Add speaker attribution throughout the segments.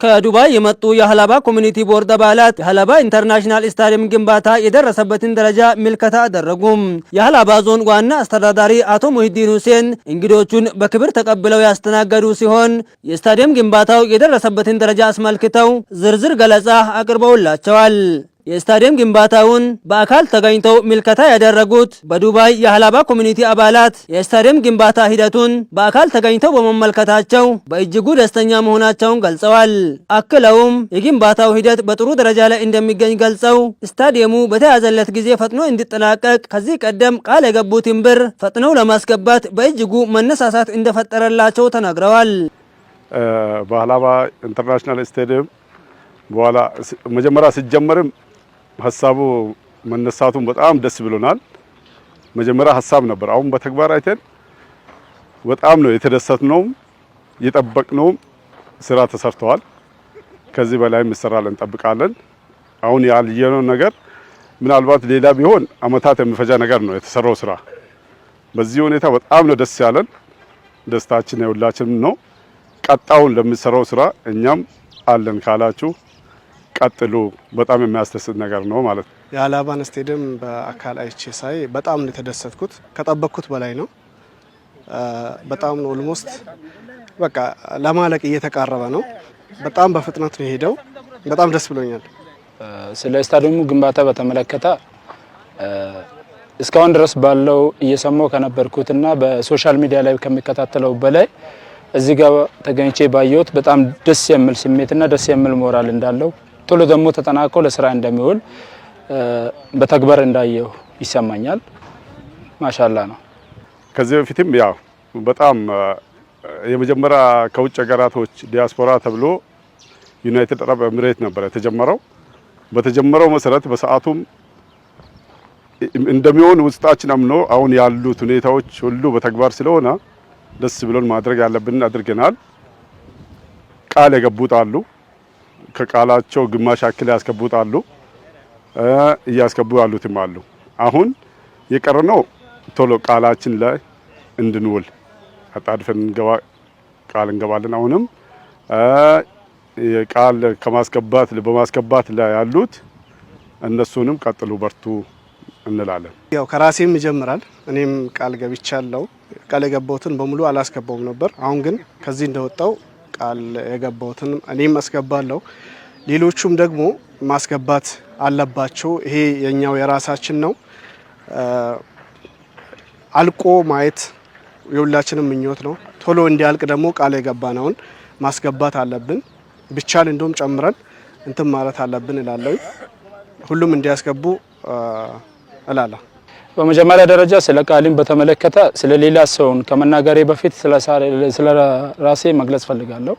Speaker 1: ከዱባይ የመጡ የሀላባ ኮሚኒቲ ቦርድ አባላት የሀላባ ኢንተርናሽናል ስታዲየም ግንባታ የደረሰበትን ደረጃ ምልከታ አደረጉም። የሀላባ ዞን ዋና አስተዳዳሪ አቶ ሙሂዲን ሁሴን እንግዶቹን በክብር ተቀብለው ያስተናገዱ ሲሆን የስታዲየም ግንባታው የደረሰበትን ደረጃ አስመልክተው ዝርዝር ገለጻ አቅርበውላቸዋል። የስታዲየም ግንባታውን በአካል ተገኝተው ምልከታ ያደረጉት በዱባይ የሀላባ ኮሚኒቲ አባላት የስታዲየም ግንባታ ሂደቱን በአካል ተገኝተው በመመልከታቸው በእጅጉ ደስተኛ መሆናቸውን ገልጸዋል። አክለውም የግንባታው ሂደት በጥሩ ደረጃ ላይ እንደሚገኝ ገልጸው ስታዲየሙ በተያዘለት ጊዜ ፈጥኖ እንዲጠናቀቅ ከዚህ ቀደም ቃል የገቡትን ብር ፈጥነው ለማስገባት በእጅጉ መነሳሳት እንደፈጠረላቸው ተናግረዋል።
Speaker 2: በሀላባ ኢንተርናሽናል ስታዲየም በኋላ መጀመሪያ ሲጀመርም ሐሳቡ መነሳቱን በጣም ደስ ብሎናል። መጀመሪያ ሐሳብ ነበር። አሁን በተግባር አይተን በጣም ነው የተደሰትነው። የጠበቅነው ስራ ተሰርተዋል። ከዚህ በላይ እንሰራለን እንጠብቃለን። አሁን ያልየነው ነገር ምናልባት ሌላ ቢሆን አመታት የሚፈጃ ነገር ነው የተሰራው ስራ። በዚህ ሁኔታ በጣም ነው ደስ ያለን። ደስታችን የሁላችንም ነው። ቀጣውን ለሚሰራው ስራ እኛም አለን ካላችሁ ቀጥሉ። በጣም የሚያስደስት ነገር ነው ማለት ነው።
Speaker 3: የሀላባን ስቴዲየም በአካል አይቼ ሳይ በጣም ነው የተደሰትኩት። ከጠበቅኩት በላይ ነው። በጣም ነው ኦልሞስት በቃ ለማለቅ እየተቃረበ ነው። በጣም በፍጥነት ነው የሄደው። በጣም ደስ ብሎኛል።
Speaker 4: ስለ ስታዲየሙ ግንባታ በተመለከተ እስካሁን ድረስ ባለው እየሰማው ከነበርኩትና በሶሻል ሚዲያ ላይ ከሚከታተለው በላይ እዚህ ጋር ተገኝቼ ባየሁት በጣም ደስ የሚል ስሜትና ደስ የሚል ሞራል እንዳለው ቶሎ ደግሞ ተጠናቆ ለስራ እንደሚውል በተግባር እንዳየው ይሰማኛል። ማሻአላ ነው። ከዚህ
Speaker 2: በፊትም ያው በጣም የመጀመሪያ ከውጭ ሀገራቶች ዲያስፖራ ተብሎ ዩናይትድ አረብ ኤሚሬት ነበር የተጀመረው። በተጀመረው መሰረት በሰዓቱም እንደሚሆን ውስጣችን አምኖ አሁን ያሉት ሁኔታዎች ሁሉ በተግባር ስለሆነ ደስ ብሎን ማድረግ ያለብን አድርገናል። ቃል የገቡት አሉ፣ ከቃላቸው ግማሽ ያክል ያስገቡት አሉ፣ እያስገቡ ያሉትም አሉ። አሁን የቀረነው ቶሎ ቃላችን ላይ እንድንውል አጣድፈን ቃል እንገባለን። አሁንም የቃል በማስገባት ላይ ያሉት እነሱንም ቀጥሉ በርቱ እንላለን።
Speaker 3: ያው ከራሴም ይጀምራል። እኔም ቃል ገብቻለሁ። ቃል የገባሁትን በሙሉ አላስገባውም ነበር። አሁን ግን ከዚህ እንደወጣው ቃል የገባሁትን እኔም አስገባለሁ። ሌሎቹም ደግሞ ማስገባት አለባቸው። ይሄ የኛው የራሳችን ነው። አልቆ ማየት የሁላችንም ምኞት ነው። ቶሎ እንዲያልቅ ደግሞ ቃል የገባነውን ማስገባት አለብን። ብቻል እንደውም ጨምረን እንትን ማለት አለብን እላለሁ። ሁሉም እንዲያስገቡ እላለሁ።
Speaker 4: በመጀመሪያ ደረጃ ስለ ቃልን በተመለከተ ስለ ሌላ ሰውን ከመናገሬ በፊት ስለ ራሴ መግለጽ ፈልጋለሁ።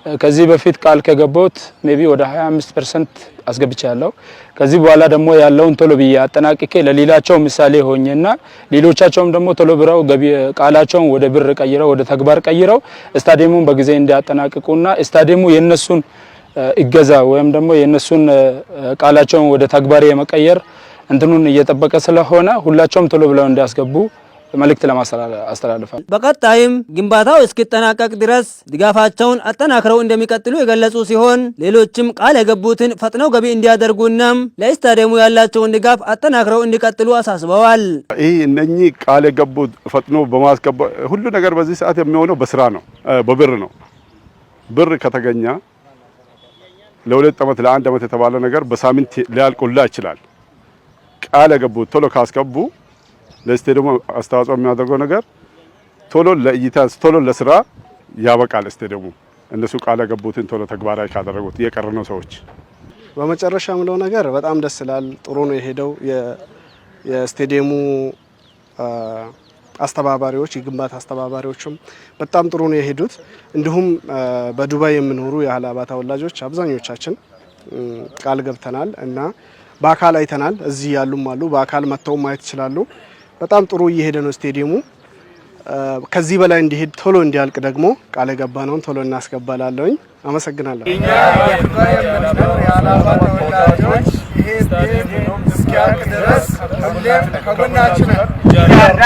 Speaker 4: ከዚህ በፊት ቃል ከገባሁት ሜቢ ወደ 25% አስገብቻለሁ። ከዚህ በኋላ ደግሞ ያለውን ቶሎ ብዬ አጠናቅቄ ለሌላቸው ምሳሌ ሆኜና ሌሎቻቸውም ደግሞ ቶሎ ብረው ቃላቸውን ወደ ብር ቀይረው ወደ ተግባር ቀይረው ስታዲየሙን በጊዜ እንዲያጠናቅቁና ስታዲየሙ የነሱን እገዛ ወይም ደግሞ የነሱን ቃላቸውን ወደ ተግባር የመቀየር እንትኑን እየተጠበቀ ስለሆነ ሁላቸውም ቶሎ ብለው እንዲያስገቡ መልእክት ለማስተላለፋል።
Speaker 1: በቀጣይም ግንባታው እስኪጠናቀቅ ድረስ ድጋፋቸውን አጠናክረው እንደሚቀጥሉ የገለጹ ሲሆን ሌሎችም ቃል የገቡትን ፈጥነው ገቢ እንዲያደርጉና ለስታዲየሙ ያላቸውን ድጋፍ አጠናክረው እንዲቀጥሉ አሳስበዋል።
Speaker 2: ይህ እነኚህ ቃል የገቡት ፈጥኖ በማስገባት ሁሉ ነገር በዚህ ሰዓት የሚሆነው በስራ ነው፣ በብር ነው። ብር ከተገኘ ለሁለት ዓመት ለአንድ ዓመት የተባለ ነገር በሳምንት ሊያልቁላ ይችላል። ቃል የገቡት ቶሎ ካስገቡ ለስታዲየሙ አስተዋጽኦ የሚያደርገው ነገር ቶሎ ለእይታ ቶሎ ለስራ ያበቃል። ስታዲየሙ እነሱ ቃል የገቡትን ቶሎ ተግባራዊ ካደረጉት የቀረነው ሰዎች
Speaker 3: በመጨረሻ ምለው ነገር በጣም ደስ ይላል። ጥሩ ነው የሄደው። የስታዲየሙ አስተባባሪዎች የግንባታ አስተባባሪዎችም በጣም ጥሩ ነው የሄዱት። እንዲሁም በዱባይ የምኖሩ የሀላባ ተወላጆች አብዛኞቻችን ቃል ገብተናል እና በአካል አይተናል። እዚህ ያሉም አሉ፣ በአካል መጥተው ማየት ይችላሉ። በጣም ጥሩ እየሄደ ነው ስታዲየሙ። ከዚህ በላይ እንዲሄድ ቶሎ እንዲያልቅ ደግሞ ቃል የገባነውን ቶሎ እናስገባላለሁኝ። አመሰግናለሁ።
Speaker 5: እስኪያልቅ ድረስ ሁሌም ከጎናችን ጃርና